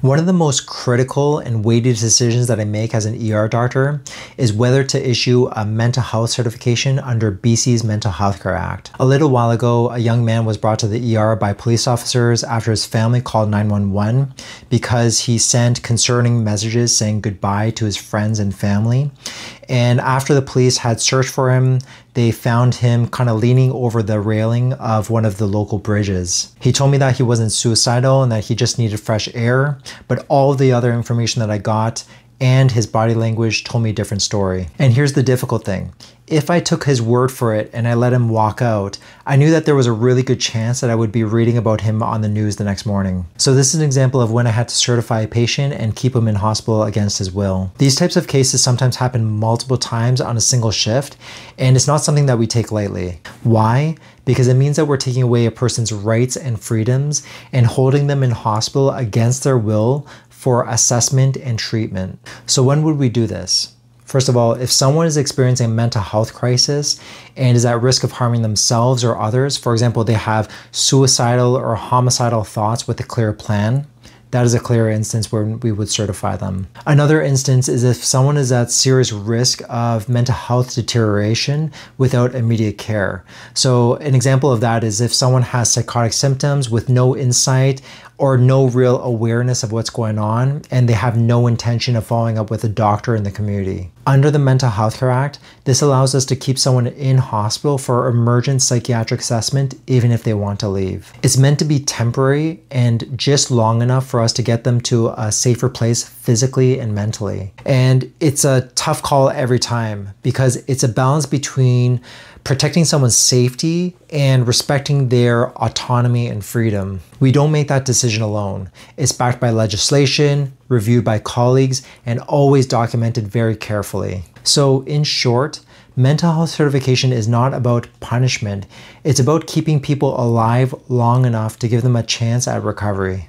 One of the most critical and weighty decisions that I make as an ER doctor is whether to issue a mental health certification under BC's Mental Health Care Act. A little while ago, a young man was brought to the ER by police officers after his family called 911 because he sent concerning messages saying goodbye to his friends and family. And after the police had searched for him, they found him kind of leaning over the railing of one of the local bridges. He told me that he wasn't suicidal and that he just needed fresh air, but all the other information that I got and his body language told me a different story. And here's the difficult thing. If I took his word for it and I let him walk out, I knew that there was a really good chance that I would be reading about him on the news the next morning. So this is an example of when I had to certify a patient and keep him in hospital against his will. These types of cases sometimes happen multiple times on a single shift, and it's not something that we take lightly. Why? Because it means that we're taking away a person's rights and freedoms and holding them in hospital against their will for assessment and treatment. So when would we do this? First of all, if someone is experiencing a mental health crisis and is at risk of harming themselves or others, for example, they have suicidal or homicidal thoughts with a clear plan, that is a clear instance where we would certify them. Another instance is if someone is at serious risk of mental health deterioration without immediate care. So an example of that is if someone has psychotic symptoms with no insight or no real awareness of what's going on, and they have no intention of following up with a doctor in the community. Under the Mental Health Care Act, this allows us to keep someone in hospital for emergent psychiatric assessment even if they want to leave. It's meant to be temporary and just long enough for us to get them to a safer place physically and mentally. And it's a tough call every time because it's a balance between protecting someone's safety and respecting their autonomy and freedom. We don't make that decision alone. It's backed by legislation, reviewed by colleagues, and always documented very carefully. So in short, mental health certification is not about punishment. It's about keeping people alive long enough to give them a chance at recovery.